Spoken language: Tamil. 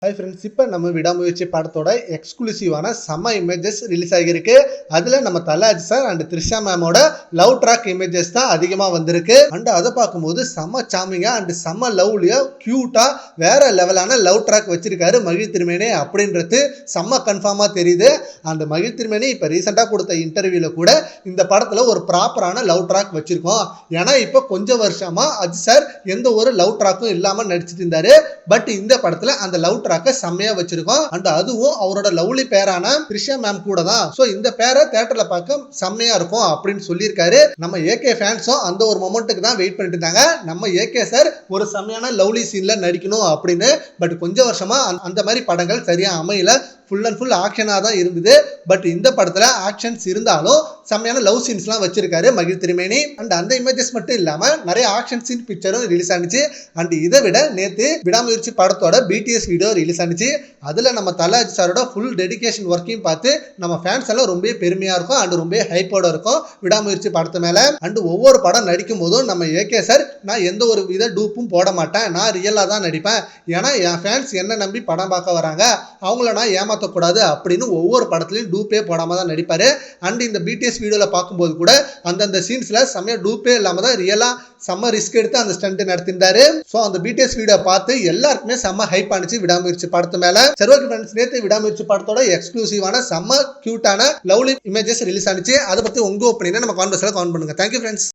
ஹாய் ஃப்ரெண்ட்ஸ், இப்போ நம்ம விடாமுயற்சி படத்தோட எக்ஸ்க்ளூசிவான செம்ம இமேஜஸ் ரிலீஸ் ஆகியிருக்கு. அதில் நம்ம தலாஜ் சார் அண்ட் த்ரிஷா மேமோட லவ் ட்ராக் இமேஜஸ் தான் அதிகமாக வந்திருக்கு. அண்ட் அதை பார்க்கும்போது செம்ம சாமிங்கா அண்ட் செம்ம லவ்லியா க்யூட்டா வேற லெவலான லவ் ட்ராக் வச்சிருக்காரு மகிழ் திருமேனி அப்படின்றது செம்ம கன்ஃபார்மாக தெரியுது. அந்த மகிழ் திருமேனி இப்போ ரீசெண்டாக கொடுத்த இன்டர்வியூவில் கூட இந்த படத்தில் ஒரு ப்ராப்பரான லவ் ட்ராக் வச்சிருக்கோம். ஏன்னா இப்போ கொஞ்சம் வருஷமா அஜித் சார் எந்த ஒரு லவ் ட்ராக்கும் இல்லாமல் நடிச்சிட்டு இருந்தாரு. பட் இந்த படத்தில் அந்த லவ் செம்மையா வச்சிருக்கோம். அண்ட் அதுவும் அவரோட லவ்லி பேரான த்ரிஷா மேம் கூட தான். சோ இந்த பேரை தியேட்டர்ல பார்க்க செம்மையா இருக்கும் அப்படின்னு சொல்லியிருக்காரு. நம்ம ஏகே ஃபேன்ஸும் அந்த ஒரு மொமெண்ட்டுக்கு தான் வெயிட் பண்ணிட்டு இருந்தாங்க. நம்ம ஏகே சார் ஒரு செம்மையான லவ்லி சீன்ல நடிக்கணும் அப்படின்னு. பட் கொஞ்சம் வருஷமா அந்த மாதிரி படங்கள் சரியா அமையல. ஃபுல் அண்ட் ஃபுல் ஆக்ஷனாக தான் இருந்தது. பட் இந்த படத்தில் ஆக்ஷன்ஸ் இருந்தாலும் செம்மையான லவ் சீன்ஸ்லாம் வச்சிருக்காரு மகிழ் திருமேனி. அண்ட் அந்த இமேஜஸ் மட்டும் இல்லாமல் நிறைய ஆக்ஷன் சீன் பிக்சரும் ரிலீஸ் ஆனிச்சு. அண்ட் இதை விட நேற்று விடாமுயற்சி படத்தோட பிடிஎஸ் வீடியோ ரிலீஸ் ஆனிச்சு. அதில் நம்ம தலாஜ் சாரோட ஃபுல் டெடிகேஷன் ஒர்க்கையும் பார்த்து நம்ம ஃபேன்ஸ் எல்லாம் ரொம்ப பெருமையாக இருக்கும் அண்ட் ரொம்ப ஹைப்போட இருக்கும் விடாமுயற்சி படத்து மேலே. அண்ட் ஒவ்வொரு படம் நடிக்கும் போதும் நம்ம ஏகே சார் நான் எந்த ஒரு வித டூப்பும் போட மாட்டேன், நான் ரியலாக தான் நடிப்பேன். ஏன்னா என் ஃபேன்ஸ் என்ன நம்பி படம் பார்க்க வராங்க, அவங்கள நான் ஏமாற்றக்கூடாது அப்படின்னு ஒவ்வொரு படத்துலையும் டூப்பே போடாம தான் நடிப்பாரு. அண்ட் இந்த பிடிஎஸ் வீடியோல பார்க்கும்போது கூட அந்தந்த சீன்ஸ்ல செம்மையா டூப்பே இல்லாம தான் ரியலா செம்ம ரிஸ்க் எடுத்து அந்த ஸ்டண்ட் நடத்திருந்தாரு. ஸோ அந்த பிடிஎஸ் வீடியோ பார்த்து எல்லாருக்குமே செம்ம ஹைப் ஆனிச்சு விடாமுயற்சி படத்து மேல. சரி ஓகே ஃப்ரெண்ட்ஸ், நேற்று விடாமுயற்சி படத்தோட எக்ஸ்க்ளூசிவான செம்ம கியூட்டான லவ்லி இமேஜஸ் ரிலீஸ் ஆனிச்சு. அதை பத்தி உங்க ஒப்பீனியனை நம்ம கான்வர்ஸ்ல கமெண்ட் பண்ணுங்க. Thank you friends.